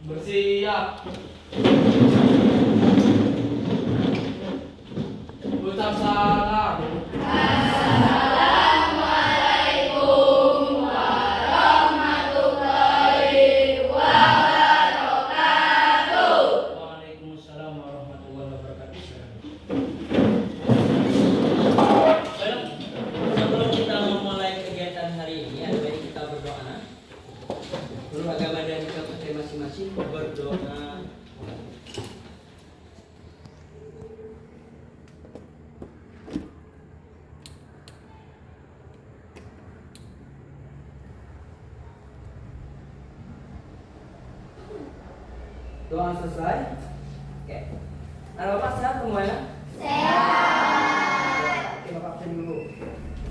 Bersiap. Ucap salam. Waalaikumsalam warahmatullahi wabarakatuh. Baik, sebelum kita memulai kegiatan hari ini, ada baik kita berdoa. Guru agama dan kita masing-masing berdoa. Doa selesai. Oke. Ada Bapak sehat semuanya? Sehat. Oke, Bapak absen dulu.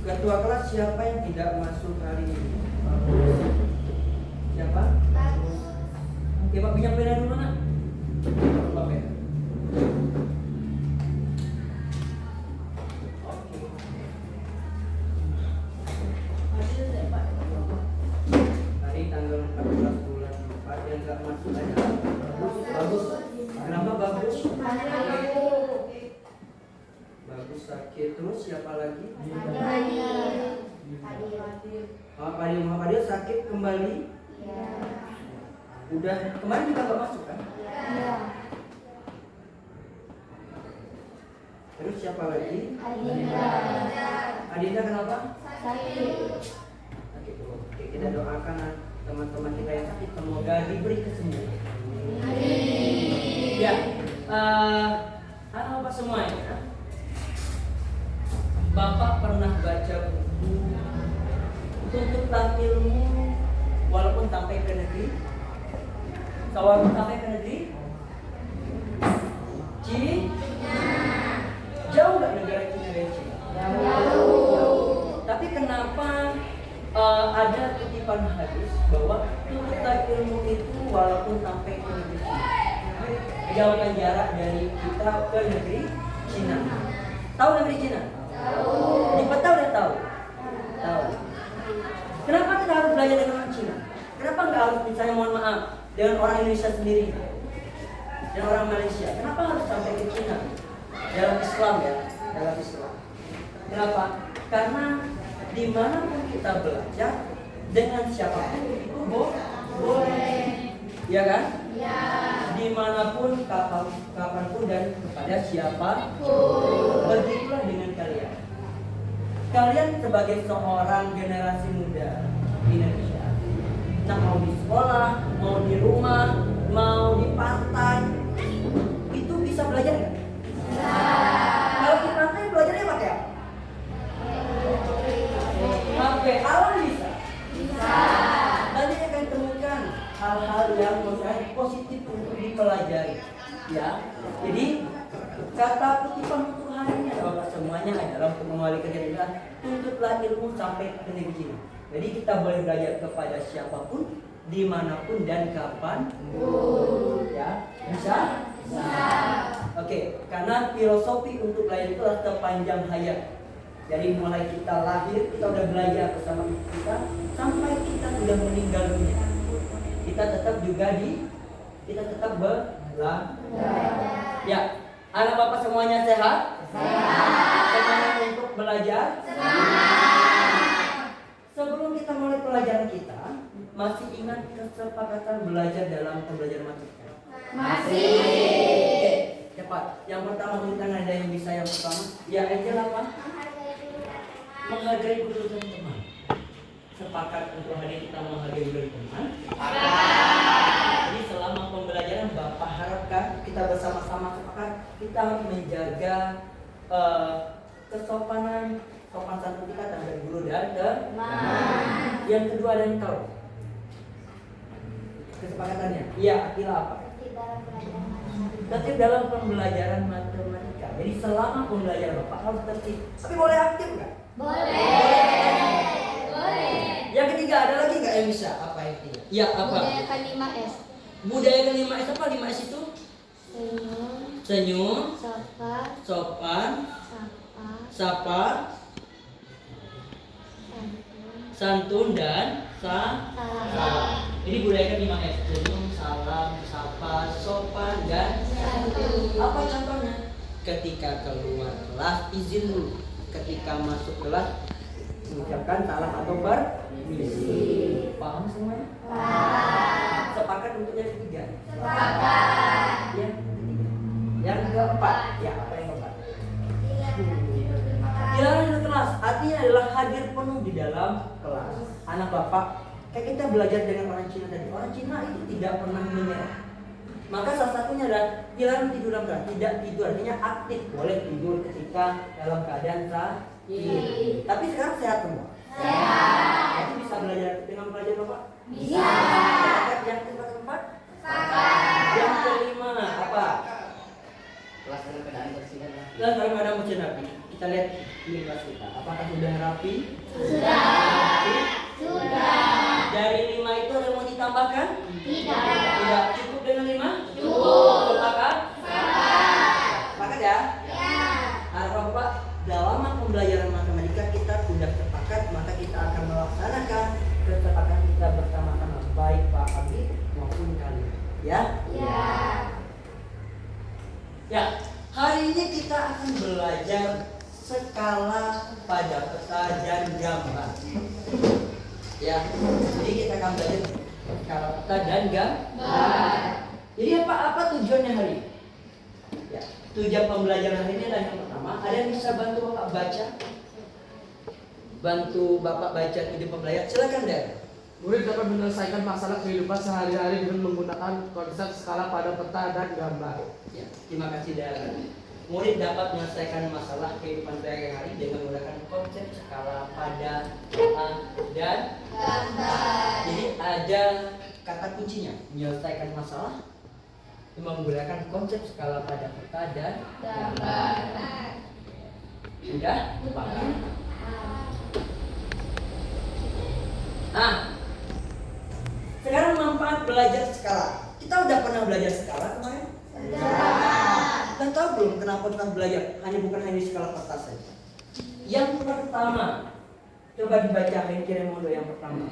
Ketua kelas siapa yang tidak masuk hari ini? Siapa? Oke, Pak pinjam pena dulu nak. Pak pena. Oke. Hari tanggal 14 bulan 4 yang nggak masuk adalah bagus. Kenapa bagus? Bagus sakit. Terus siapa lagi? Pak Fadil sakit kembali. Udah kemarin juga nggak masuk kan? Terus siapa lagi? Adinda kenapa? Oke, kita doakan teman-teman kita yang sakit semoga diberi kesembuhan. Ya, Bapak semuanya, Bapak pernah baca buku Tuntutlah Ilmu walaupun sampai ke negeri? Walaupun sampai ke negeri? Jauh nggak negara Cina dari Cina? Jauh. Tapi kenapa ada kutipan hadis bahwa tuntutlah ilmu itu walaupun sampai ke negeri Cina? Jauhkan jarak dari kita ke negeri Cina. Tahu negeri Cina? Tahu. Di peta udah tahu? Tahu. Kenapa kita harus belajar dengan orang Cina? Kenapa nggak harus misalnya mohon maaf dengan orang Indonesia sendiri dan orang Malaysia? Kenapa harus sampai ke Cina? Dalam Islam ya, dalam Islam. Kenapa? Karena dimanapun kita belajar dengan siapapun itu boleh, ya kan? Ya. Dimanapun, kapanpun dan kepada siapapun. Begitulah dengan kalian. Kalian sebagai seorang generasi muda di Indonesia, nah mau di sekolah, mau di rumah, mau di pantai, itu bisa belajar nggak? Kalau di pantai belajarnya pakai apa? Pakai alam bisa. Nanti akan temukan hal-hal yang menurut saya positif untuk dipelajari. Ya, jadi kata kutipan untuk hari ini Bapak semuanya adalah untuk mengawali kegiatan tuntutlah ilmu sampai ke negeri Cina. Jadi kita boleh belajar kepada siapapun, dimanapun dan kapan. Ya, bisa? Oke, karena filosofi untuk belajar itu adalah sepanjang hayat. Jadi mulai kita lahir, kita udah belajar bersama kita sampai kita sudah meninggal dunia. Kita tetap belajar. Ya, anak Bapak semuanya sehat? Semangat untuk belajar? Sebelum kita mulai pelajaran kita, masih ingat kesepakatan belajar dalam pembelajaran matematika? Masih. Oke, cepat. Yang pertama tentang ada yang bisa yang pertama. Ya, Angel apa? Menghargai guru dan teman. Sepakat untuk hari kita menghargai guru dan teman. Jadi selama pembelajaran Bapak harapkan kita bersama-sama sepakat kita harus menjaga kesopanan, sopan santun kita terhadap guru dan teman. Yang kedua ada yang tahu kesepakatannya? Iya, Akila apa? Tertib dalam pembelajaran matematika. Jadi selama pembelajaran Bapak harus tertib. Tapi boleh aktif nggak? Boleh. Yang ketiga ada lagi nggak yang bisa? Apa yang ketiga? Ya apa? Budaya kelima S. Budaya kelima S apa? 5 S itu? Senyum, sopan, sapa, santun, dan salam. Jadi budaya 5S: senyum, salam, sapa, sopan, dan santun. Apa contohnya? Ketika keluar kelas izin dulu. Ketika masuk kelas mengucapkan salam atau permisi. Paham semuanya? Paham. Sepakat untuk yang ketiga? Sepakat. Yang ketiga. Yang keempat, ya apa yang keempat? Dilarang di kelas, artinya adalah hadir penuh di dalam kelas. Anak bapak, kayak kita belajar dengan orang Cina tadi. Orang Cina itu tidak pernah menyerah. Maka salah satunya adalah dilarang tidur dalam kelas. Tidak tidur, artinya aktif. Boleh tidur ketika dalam keadaan sakit. Tapi sekarang sehat semua. Sehat. Jadi bisa belajar dengan belajar bapak? Bisa. Yang keempat? Yang kelima apa? Kelas dalam keadaan bersih. Kelas dalam keadaan bersih rapi. Kita lihat di kelas kita. Apakah sudah rapi? Sudah. Rapi? Sudah. Dari 5 itu ada yang mau ditambahkan? Tidak. Tidak. Cukup dengan 5? Cukup. Sepakat? Sepakat ya? Ya. Harapan Bapak, dalam pembelajaran matematika kita sudah sepakat, maka kita akan melaksanakan kesepakatan kita bersama-sama, baik Pak Abi maupun kalian. Ya? Ya. Ya. Hari ini kita akan belajar skala pada peta dan gambar. Ya. Jadi kita akan belajar skala peta dan gambar. Jadi apa tujuannya hari ini? Ya, tujuan pembelajaran hari ini adalah yang pertama, ada yang bisa bantu Bapak baca? Bantu Bapak baca tujuan pembelajaran, silakan deh. Murid dapat menyelesaikan masalah kehidupan sehari-hari dengan menggunakan konsep skala pada peta dan gambar. Ya, terima kasih Dara. Murid dapat menyelesaikan masalah kehidupan sehari-hari dengan menggunakan konsep skala pada peta dan gambar. Jadi ada kata kuncinya, menyelesaikan masalah menggunakan konsep skala pada peta dan gambar. Sudah? Paham? Nah, sekarang manfaat belajar skala. Kita udah pernah belajar skala kemarin? Dan tahu belum kenapa kita belajar? Bukan hanya skala peta saja. Yang pertama, coba dibacain Kiremodo yang pertama.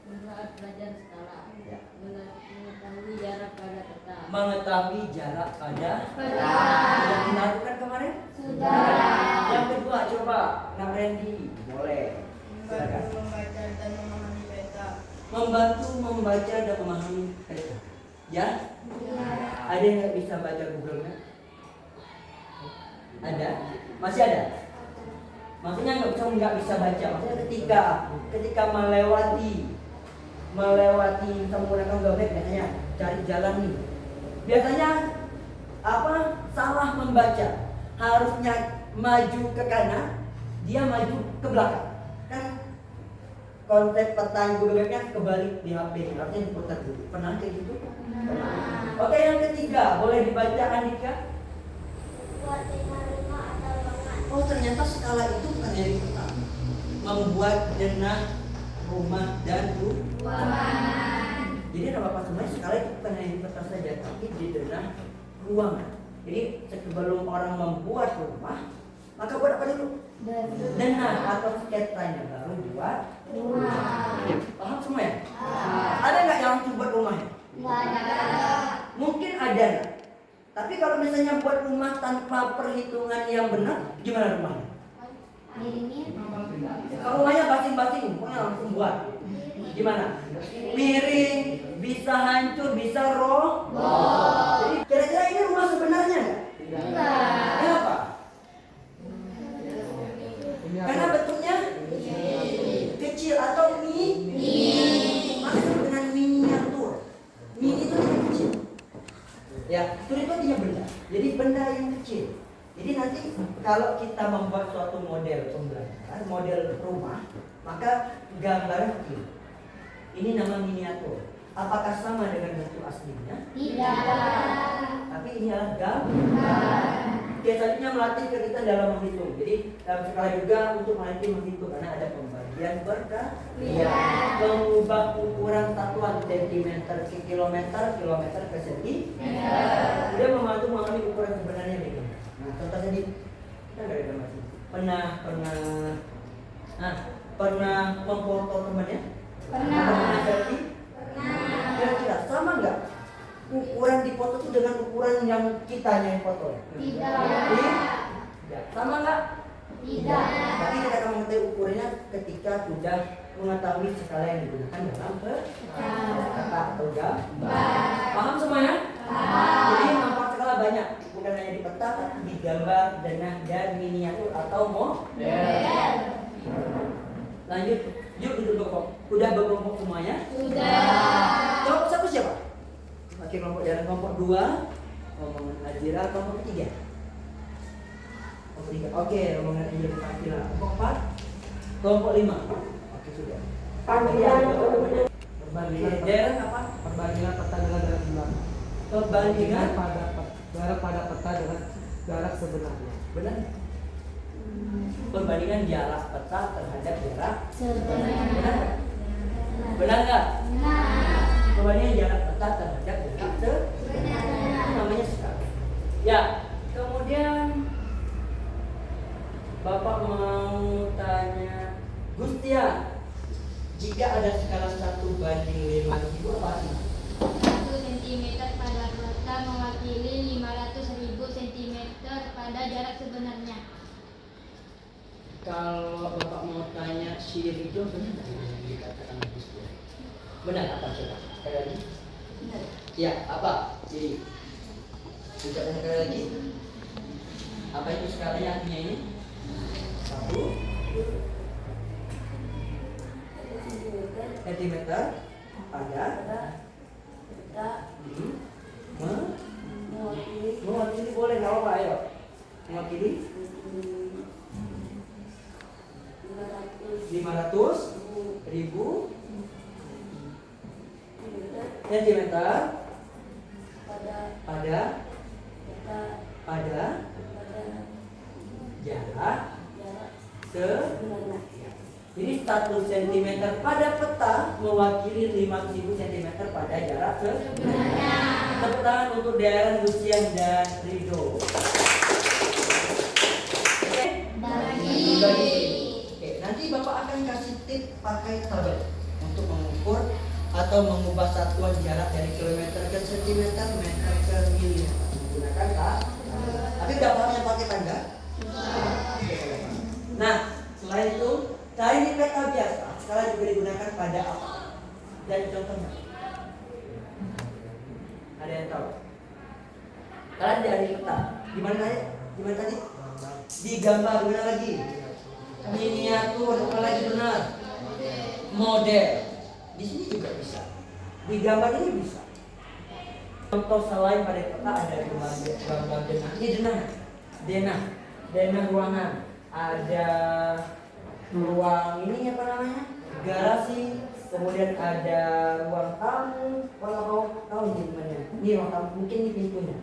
Manfaat belajar skala. Ya. Mengetahui jarak pada peta. Mengetahui jarak pada Peta. Sudah dilakukan kemarin? Sudah. Yang kedua, coba Nak Randy, boleh. Silakan. Membaca dan memahami peta. Membantu membaca dan memahami peta. Ya? Ada yang nggak bisa baca Google Map? Ada? Masih ada? Maksudnya nggak bisa baca. Maksudnya ketika melewati menggunakan Google Map, biasanya cari jalan nih. Biasanya salah membaca. Harusnya maju ke kanan, dia maju ke belakang. Kan konsep peta Google Map-nya kebalik di HP, artinya diputar dulu. Pernah kayak gitu? Pernah. Oke, yang ketiga, boleh dibaca Andika? Oh, ternyata skala itu bukan yang pertama. Membuat denah rumah dan ruangan. Jadi ada Bapak semuanya, skala itu bukan hanya di peta saja, tapi di denah ruangan. Jadi sebelum orang membuat rumah, maka buat apa dulu? Denah atau sketsanya, baru buat rumah. Paham semua ya? Ada nggak yang langsung buat rumahnya? Mungkin ada. Tapi kalau misalnya buat rumah tanpa perhitungan yang benar, gimana rumahnya? Kalau rumahnya basing-basing, pokoknya langsung buat. Gimana? Miring, bisa hancur, bisa roboh. Jadi kira-kira ini rumah sebenarnya nggak? Kenapa? Karena bentuknya kecil atau mini. Maka disebut dengan miniatur. Mini itu yang kecil. Ya, tur itu artinya benda. Jadi benda yang kecil. Jadi nanti kalau kita membuat suatu model pembelajaran, model rumah, maka gambarnya kecil. Ini nama miniatur. Apakah sama dengan bentuk aslinya? Tidak. Tapi ini adalah gambar. Oke, selanjutnya melatih kita dalam menghitung. Jadi dalam skala juga untuk melatih menghitung karena ada pembagian berkalian, mengubah ukuran satuan sentimeter ke kilometer, kilometer ke sentimeter. Dia membantu memahami ukuran sebenarnya gitu. Nah, contoh tadi kita nggak ada gambar sih. Pernah. Nah, Pernah memfoto temannya? Pernah. Pernah selfie? Kira-kira sama nggak ukuran di foto itu dengan ukuran yang kitanya yang foto? Tidak. Sama nggak? Tidak. Tapi kita akan mengetahui ukurannya ketika sudah mengetahui skala yang digunakan dalam kata atau gambar. Paham semuanya? Jadi manfaat skala banyak, bukan hanya di peta, tapi di gambar, denah, dan miniatur atau model. Lanjut, yuk duduk kelompok. Udah berkelompok semuanya? Sudah. Kelompok satu siapa? Oke, kelompok jalan kelompok 2. Rombongan Azira, kelompok 3. Kelompok 3. Oke, rombongan Azira Fakila. Kelompok 4. Kelompok 5. Oke, sudah. Perbandingan Daerah apa? perbandingan peta dengan jarak sebenarnya. Perbandingan jarak pada peta dengan jarak sebenarnya. benar? Perbandingan jarak peta terhadap jarak Sebenarnya. benar nggak? Benar nggak? Perbandingan jarak peta terhadap jarak sebenarnya. Itu namanya skala. Ya, kemudian Bapak mau tanya Gustia, jika ada skala 1 banding 5.000 apa sih? 1 cm pada peta mewakili 500.000 cm pada jarak sebenarnya. Kalau Bapak mau tanya sihir itu benar nggak yang dikatakan Gustia? Benar apa coba? Sekali lagi. Ya, apa? Jadi ucapkan sekali lagi. Apa itu skalanya artinya ini? 1 sentimeter pada mewakili boleh nggak apa ayo mewakili 500.000 sentimeter pada jarak jadi 1 cm pada peta mewakili 5.000 cm pada jarak sebenarnya. Tepuk tangan untuk Darren, Lucian, dan Rido. Oke? Bagi. Oke, nanti Bapak akan kasih tip pakai tabel untuk mengukur atau mengubah satuan jarak dari kilometer ke sentimeter, meter ke milimeter menggunakan tapi udah paham yang pakai tangga? Nah, selain itu selain di peta biasa, skala juga digunakan pada apa? Dan contohnya, ada yang tahu? Kalian dari peta, gimana tadi? Gimana tadi? Di gambar benar lagi, miniatur benar lagi benar, model. Di sini juga bisa, di gambar ini bisa. Contoh selain pada peta ada gambar denah, ini denah ruangan, ada ruang ini apa namanya garasi, kemudian ada ruang tamu. Kalau tahu gimana ini ruang tamu, mungkin ini pintunya,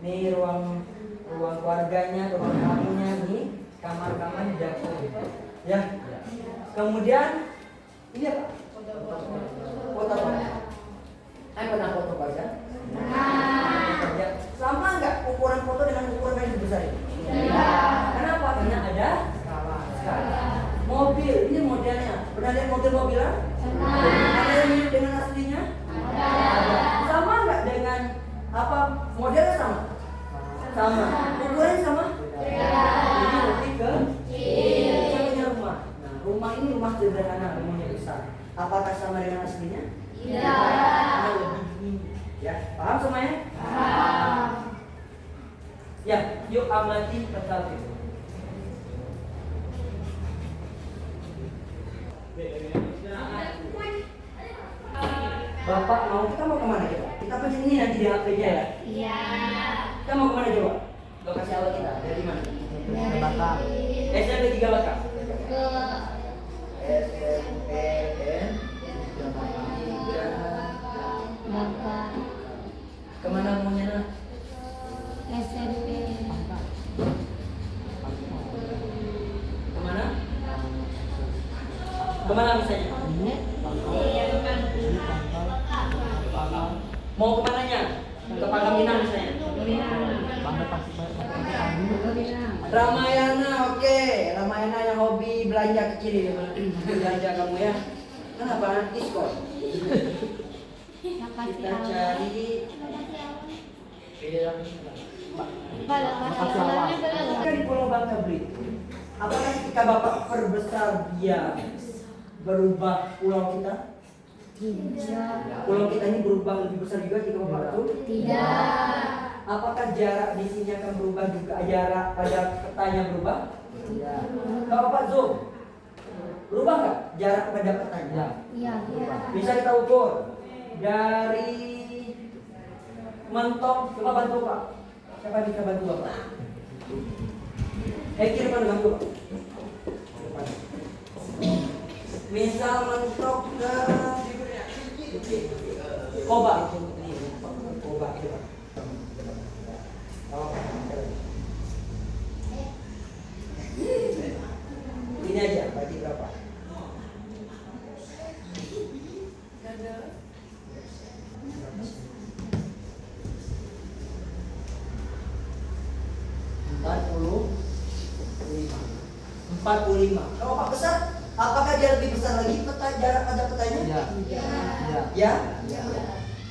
ini ruang keluarganya, ruang tamunya, ini kamar di dapur ya. Kemudian ini apa? Foto apa? Saya pernah foto aja. Sama nggak ukuran foto dengan ukuran yang besar ini? Kenapa? Karena ada skala. Mobil, ini modelnya. Pernah lihat mobil-mobilan? Ada yang mirip dengan aslinya? Ada. Sama nggak dengan apa? Modelnya sama? Sama. Ukurannya sama? Ini lebih ke punya rumah. Nah, rumah ini rumah sederhana, rumahnya besar. Apakah sama dengan aslinya? Karena lebih tinggi. Ya, paham semuanya? Ya, yuk amati peta itu. Bapak kita mau kemana kita? Kita pencet ini nanti di HP-nya ya? Iya. Kita mau kemana coba? Lokasi awal kita dari mana? Batak. SMP 3 Batak. Ke SMPN 3 Bapak Kemana maunya nak? SMP. Kemana? Kemana misalnya? Mau kemananya? Ke Pangkal Pinang misalnya? Ramayana, oke. Ramayana yang hobi belajar belanja kecil ini, belanja kamu ya. Kenapa? Diskon. Makasih Kita Allah. cari Makasih Allahnya berapa? Kita di Pulau Bangka Belitung. Apakah ketika Bapak perbesar dia berubah pulau kita? Tidak. Pulau kita ini berubah lebih besar juga jika Bapak itu? Tidak. Apakah jarak di sini akan berubah juga? Jarak pada petanya berubah? Kalau Bapak zoom, berubah nggak jarak pada petanya? Iya. Bisa kita ukur dari mentok. Coba bantu Pak. Siapa bisa bantu Bapak? Kiri mana bantu Pak? Misal mentok ke Koba. Koba. Ini aja, bagi berapa? Empat puluh lima. Kalau Pak besar, apakah dia lebih besar lagi jarak pada petanya? Ya.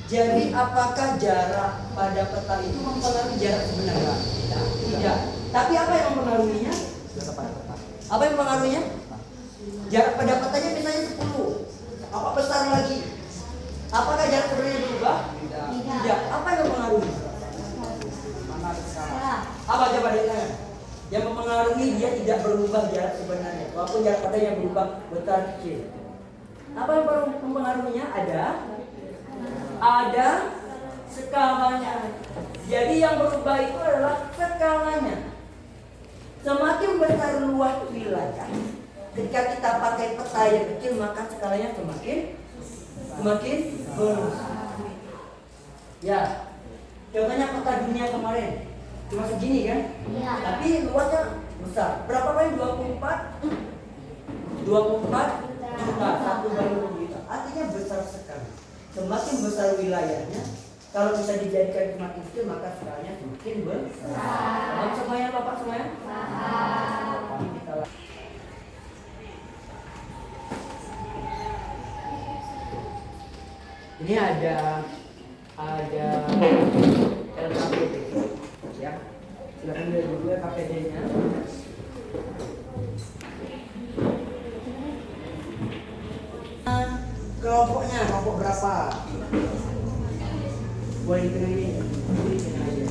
Jadi apakah jarak pada peta itu mempengaruhi jarak sebenarnya? Tidak. Tapi apa yang mempengaruhinya? Apa yang mempengaruhinya? Jarak pada petanya misalnya 10. Apa besar lagi? Apakah jarak sebenarnya berubah? Tidak. Apa yang mempengaruhi? Apa coba dari tangan? Yang mempengaruhi dia tidak berubah jarak sebenarnya. Walaupun jarak padanya berubah besar kecil. Apa yang mempengaruhinya? Ada skalanya. Jadi yang berubah itu adalah skalanya. Semakin besar luas wilayah, ketika kita pakai peta yang kecil maka skalanya semakin besar. Ya, contohnya peta dunia kemarin cuma segini kan? Iya. Tapi luasnya besar. Berapa kali? 24 juta, 1/20 juta. Artinya besar sekali. Semakin besar wilayahnya, kalau bisa dijadikan semakin kecil maka skalanya semakin besar. Paham semuanya Bapak semuanya? Ini ada LKPD ya. Silakan lihat dulu ya KPD-nya. Kelompoknya, kelompok berapa? Boleh di tengah ini. Di tengah aja.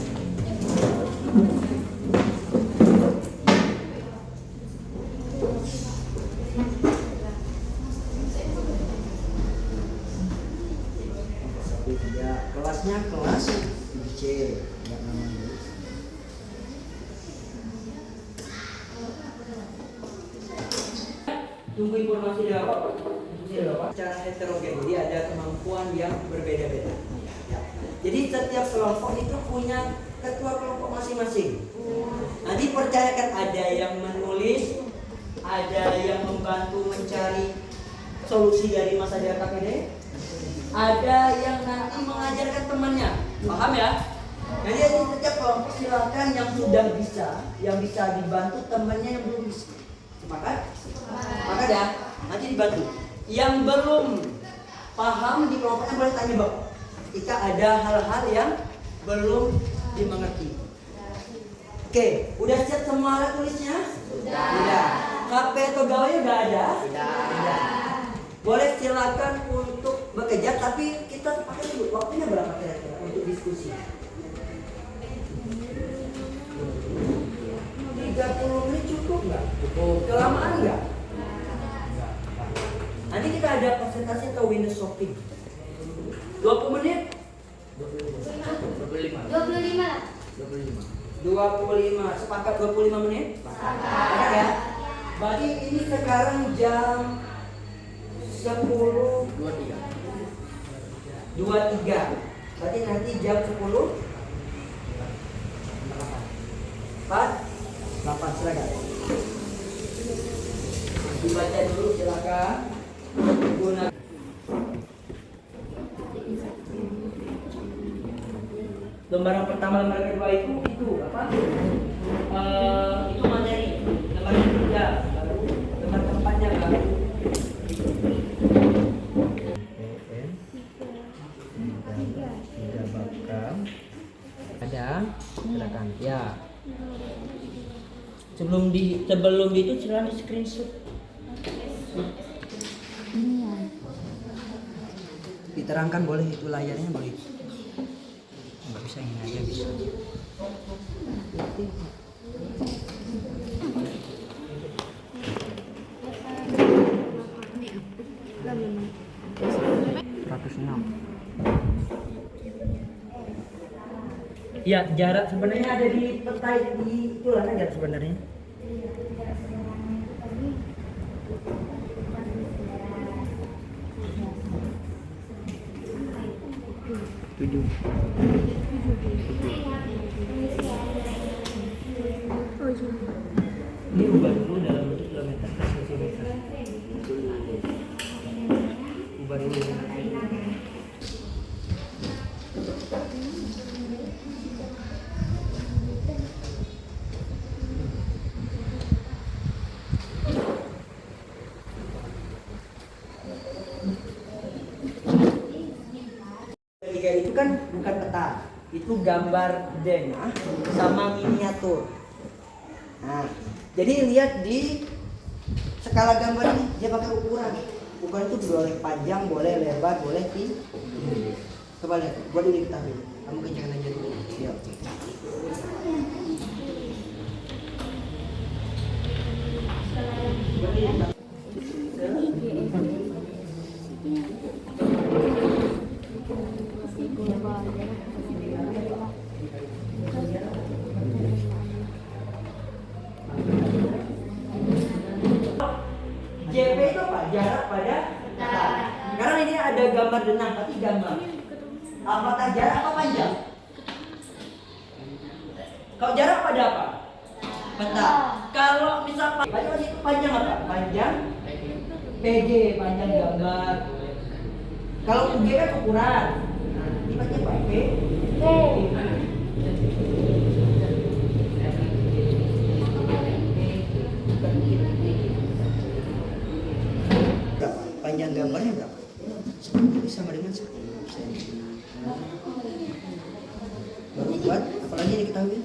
Ya, kelasnya kelas C, enggak namanya. Tunggu informasi dari Bapak. Secara heterogen, jadi ada kemampuan yang berbeda-beda. Ya. Jadi setiap kelompok itu punya ketua kelompok masing-masing. Nanti percayakan ada yang menulis, ada yang membantu mencari solusi dari masalah KPD, ada yang nanti mengajarkan temannya. Paham ya? Jadi setiap kelompok silakan yang sudah bisa, yang bisa dibantu temannya yang belum bisa. Sepakat? Maka ya, nanti dibantu. Yang belum paham di kelompoknya boleh tanya Bapak. Jika ada hal-hal yang belum dimengerti. Oke, udah siap semua alat tulisnya? Sudah. HP atau gawai udah ada? Sudah. Boleh silakan untuk bekerja, tapi kita pakai dulu. Waktunya berapa kira-kira untuk diskusi? 30 menit cukup nggak? Cukup. Kelamaan nggak? Nanti kita ada presentasi atau window shopping. 20 menit? 25. Sepakat 25 menit? Sepakat ya? Berarti ini sekarang jam 10.23. Berarti nanti jam 10. 8 silakan. Dibaca dulu silakan. Guna lembaran pertama, lembaran kedua itu apa? Itu materi. Lembaran ketiga baru lembaran Tidak bakal ada gerakan. Ya. Sebelum itu silahkan di screenshot. Diterangkan boleh, itu layarnya boleh. Nggak bisa ini aja bisa. Ya, jarak sebenarnya ada di peta di itulah jarak sebenarnya. Tujuh. Ini ubah dulu dalam bentuk kilometer per sentimeter. Ubah dulu. Tiga itu kan bukan peta, itu gambar denah sama miniatur. Nah, jadi lihat di skala gambar ini dia pakai ukuran. Ukuran itu boleh panjang, boleh lebar, boleh tinggi. Coba lihat, buat dulu kita ambil. Kamu kencangkan aja dulu. Ya, oke. JP itu apa? Jarak pada peta. Sekarang ini ada gambar denah, tapi gambar. Apakah jarak apa panjang? Kalau jarak pada apa? Peta. Kalau misal panjang apa? Panjang PG, panjang gambar. Kalau UG kan ukuran. Nah, ini panjang apa? P. Berapa? Panjang gambarnya berapa? Ini sama dengan 10 cm. Baru buat apalagi diketahui?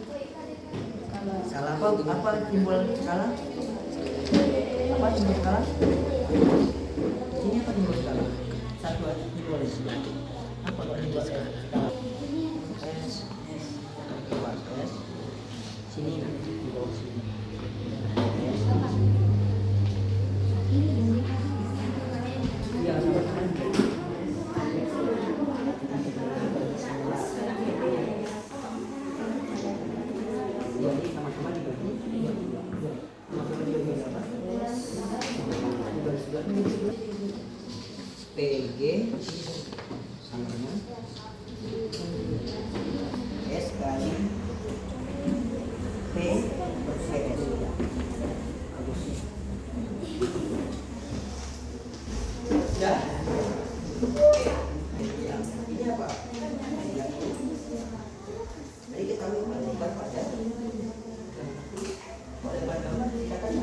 Salah apa? Apa simbol skala? Apa simbol skala? Ini apa simbol skala? Satu aja simbol skala. Apa kalau simbol skala? S. S. Sini nanti di bawah sini. Ya, sama-sama. Jadi sama-sama dibagi. PG sama dengan S kali P per PS. Ya. Ini apa? Jadi kita lebar pada lebar gambar kita kan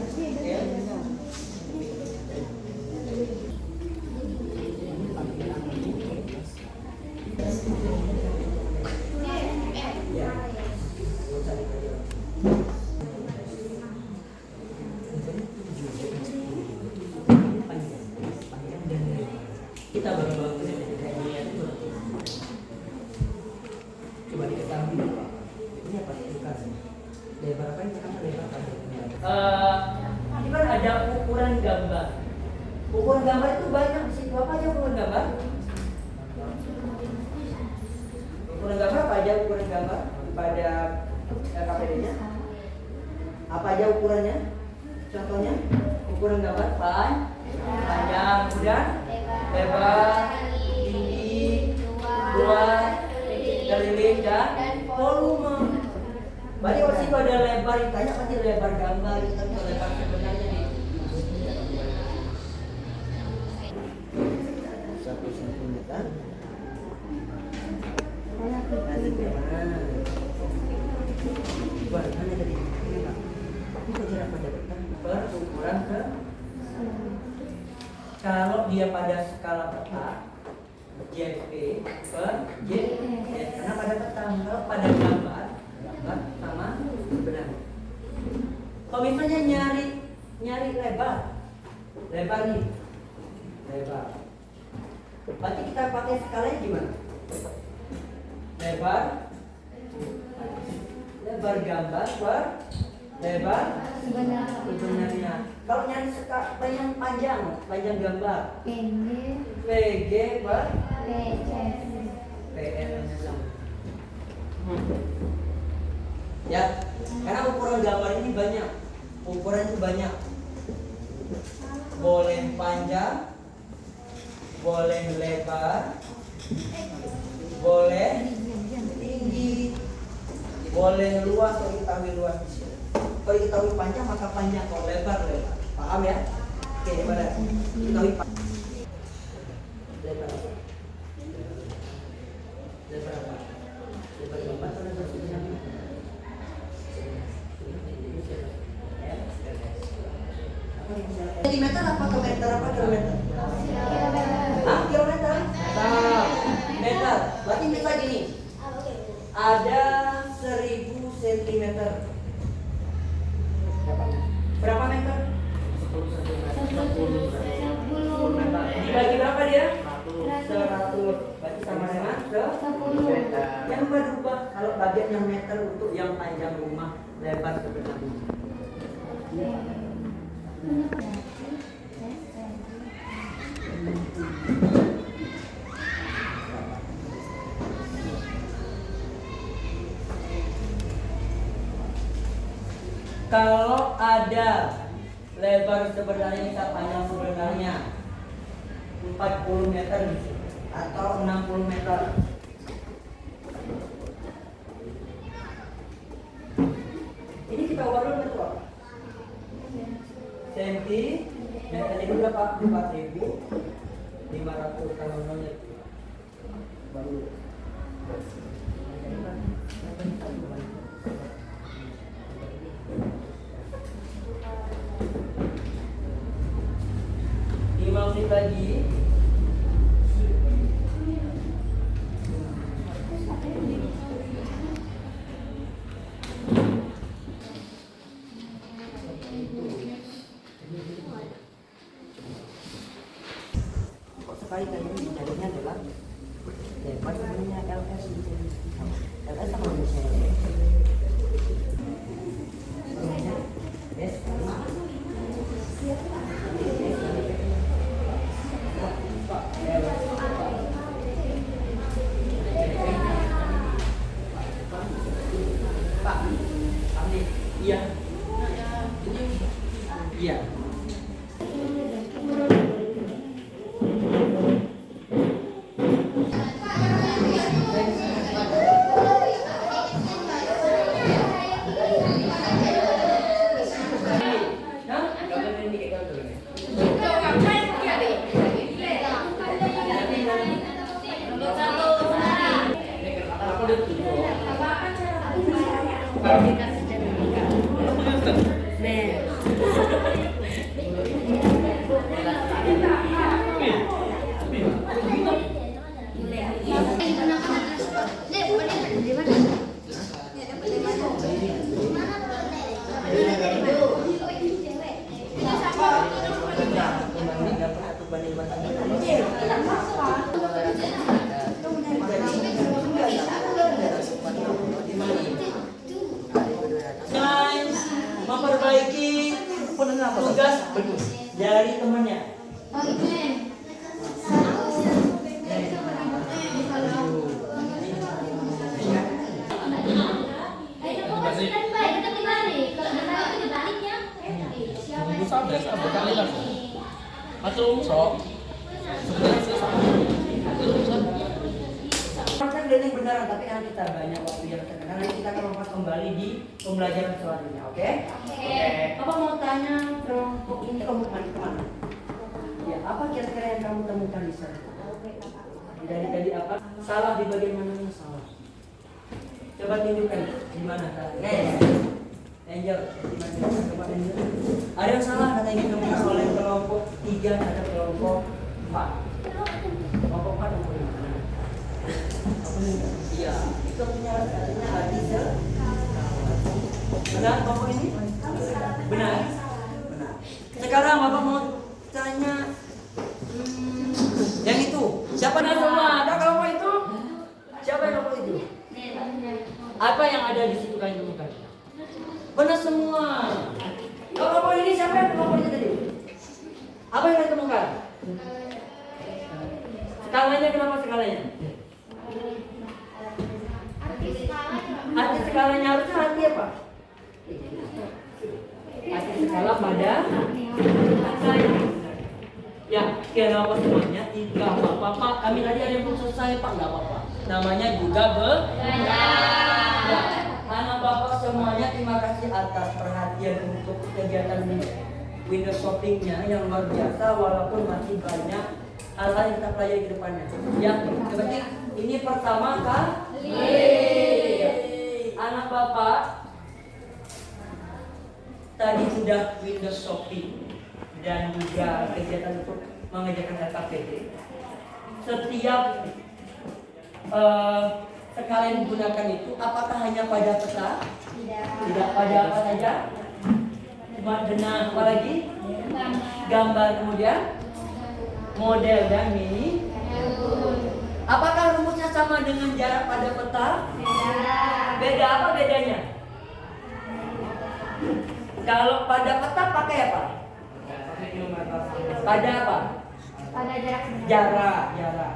kita baru bangun itu coba diketahui Pak. Ini apa bukan? Lebar apa ini kan lebar apa? Ini kan ada ukuran gambar. Ukuran gambar itu banyak di situ. Apa aja ukuran gambar? Ukuran gambar apa aja ukuran gambar pada KPD-nya? Apa aja ukurannya? Contohnya ukuran gambar panjang, kemudian lebar, tinggi, luas, garis dan volume. Berarti kalau situ ada lebar, ditanya pasti lebar gambar, kita lebar sebenarnya nih. 1 cm. Coba mana tadi? Itu jarak pada peta per ukuran ke. Kalau dia pada skala peta JP per JS. Karena pada peta, kalau pada gambar sama sebenarnya. Kalau misalnya nyari lebar nih, lebar. Berarti kita pakai skalanya gimana? Lebar gambar per lebar sebenarnya. Kalau nyari yang panjang gambar, PG per PN sama. Ya, karena ukuran gambar ini banyak. Ukuran itu banyak. Boleh panjang, boleh lebar, boleh tinggi, boleh luas atau diketahui luas di sini. Kalau diketahui panjang maka panjang, kalau lebar lebar. Paham ya? Oke, gimana? Diketahui panjang. Lebar apa? Lebar apa? Lebar gambar atau lebar sebenarnya? Kilometer apa kilometer apa kilometer? Kilometer? Meter. Berarti misal gini. Ada 1000 cm. Berapa meter? 10 meter. Dibagi berapa dia? 100. Berarti sama dengan 10 meter. Yang berubah kalau bagian yang meter untuk yang panjang rumah, lebar sebenarnya. Kalau ada lebar sebenarnya bisa panjang sebenarnya 40 meter atau 60 meter. Ini kita ubah dulu meter apa? Senti meter ini berapa? 4.500 kalau nolnya baru. Menit lagi. Kok sekali kali ini jadinya adalah lebar sebenarnya LS gitu. LS sama misalnya. Yes. Iya. Iya. Memperbaiki tugas dari temannya. Ini beneran, tapi kan kita banyak waktu yang terkena. Nanti kita akan membahas kembali di pembelajaran selanjutnya, oke? Oke. Apa mau tanya kelompok ini kemana? Ya, apa kira-kira yang kamu temukan di sana? Dari apa? Salah di bagian mananya salah? Coba tunjukkan di mana salahnya. Angel, di mana? Coba Angel. Ada yang salah katanya ditemukan oleh kelompok 3 ada kelompok 4. Kelompok 4 atau 5? Iya, itu punya artinya hati benar Bapak ini? Benar. Benar. Sekarang Bapak mau tanya yang itu. Siapa yang semua? Ada kelompok itu? Siapa yang kelompok itu? Apa yang ada di situ kalian temukan? Benar semua. Kelompok ini siapa yang kelompoknya tadi? Apa yang kalian temukan? Skalanya kenapa skalanya? Arti skalanya harusnya arti apa? Arti skala pada ya, kenapa semuanya? Tidak apa-apa Pak, kami tadi ada yang belum selesai Pak, nggak apa-apa. Namanya juga ya. Anak Bapak semuanya terima kasih atas perhatian untuk kegiatan window shoppingnya yang luar biasa, walaupun masih banyak hal-hal yang kita pelajari ke depannya. Ya, seperti ini pertama kali. Anak Bapak tadi sudah window shopping dan juga kegiatan untuk mengerjakan LKPD. Setiap sekalian digunakan itu, apakah hanya pada peta? Tidak pada apa saja? Cuma dengan apa lagi? Gambar, kemudian model dan mini. Apakah rumusnya sama dengan jarak pada peta? Beda apa bedanya? Kalau pada peta pakai apa? Pada apa? Pada jarak Jarak.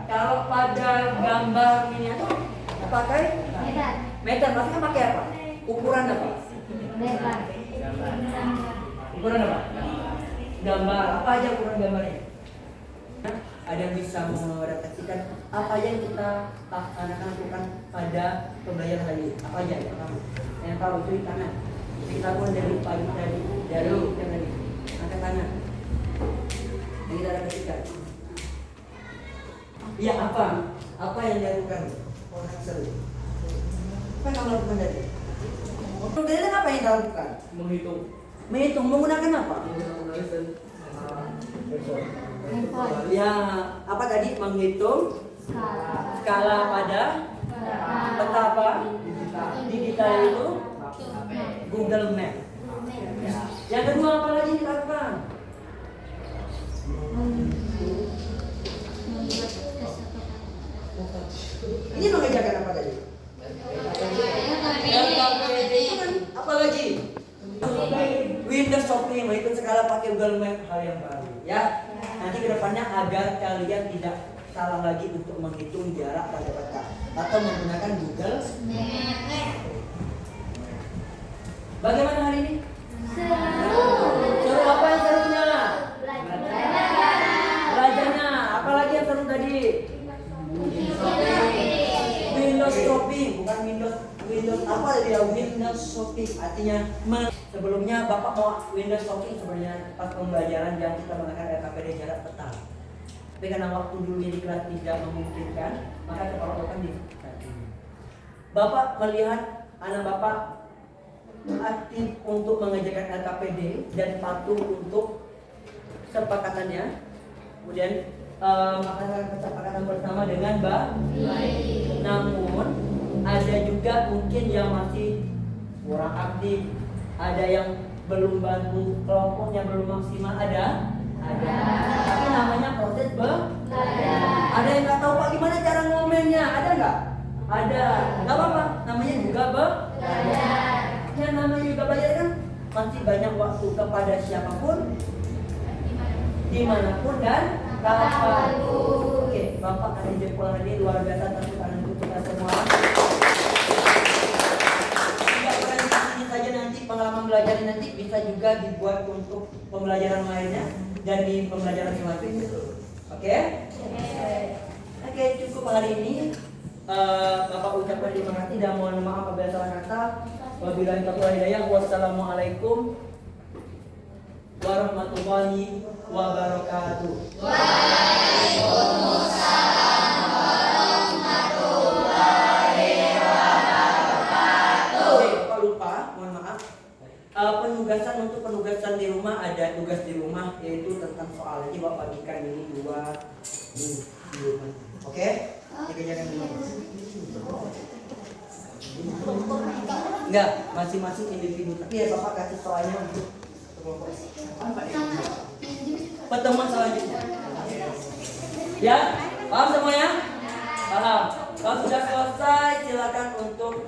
Kalau pada gambar miniatur pakai meter. meter. Maksudnya pakai apa? Ukuran apa? Lebar. Ukuran apa? Gambar. Apa aja ukuran gambarnya? Ada yang bisa merefleksikan apa aja yang kita akan lakukan pada pembelajaran hari ini? Apa aja yang pertama? Yang tahu itu di kanan. Kita pun dari pagi tadi, dari yang tadi angkat tangan. Yang kita refleksikan. Iya apa? Apa yang dilakukan? Orang seru. Apa yang kamu lakukan tadi? Kemudian apa yang dilakukan? Menghitung. Menghitung menggunakan apa? Menulis dan Handphone. Ya, apa tadi? Menghitung skala pada peta apa? Digital itu Google Map. Ya. Yang kedua apa lagi dilakukan? Ini mengerjakan apa tadi? LKPD itu kan apa lagi? Windows shopping, menghitung skala pakai Google Map, hal yang baru ya. Nanti kedepannya agar kalian tidak salah lagi untuk menghitung jarak pada peta atau menggunakan Google. Bagaimana hari ini? Seru apa yang serunya? Belajarnya. Apalagi yang seru tadi? Windows shopping, bukan Windows apa tadi ya? Windows shopping artinya sebelumnya Bapak mau Windows shopping sebenarnya pas pembelajaran dan kita menggunakan LKPD jarak peta. Tapi karena waktu dulunya di kelas tidak memungkinkan, maka keperluan di Bapak melihat anak Bapak aktif untuk mengerjakan LKPD dan patuh untuk kesepakatannya. Kemudian melakukan kesepakatan bersama dengan baik. Namun ada juga mungkin yang masih kurang aktif, ada yang belum bantu kelompoknya belum maksimal, ada. Tapi namanya proses belajar. Ada yang nggak tahu Pak gimana cara ngomennya, ada nggak? Ada. Nggak apa-apa, namanya juga belajar. Yang namanya juga belajar kan masih banyak waktu kepada siapapun, dimanapun dan kapan. Oke, Bapak kasih jempol hari ini luar biasa, tepuk tangan untuk kita semua. Tidak berhenti di sini saja, nanti pengalaman belajar nanti bisa juga dibuat untuk pembelajaran lainnya dan di pembelajaran selanjutnya. Oke? Oke, cukup hari ini. Bapak ucapkan terima kasih dan mohon maaf apabila salah kata. Wabillahi taufiq wal hidayah. Wassalamualaikum warahmatullahi wabarakatuh. Waalaikumsalam warahmatullahi wabarakatuh. Oke, Bapak lupa, mohon maaf. Penugasan di rumah ada tugas di rumah yaitu tentang soal. Jadi Bapak bagikan ini 2 minggu. Oke? Dikerjakan dulu. Enggak, masing-masing individu. Tapi ya Bapak kasih soalnya untuk kelompok. Pertemuan selanjutnya. Ya, paham semuanya? Paham. Kalau sudah selesai, silakan untuk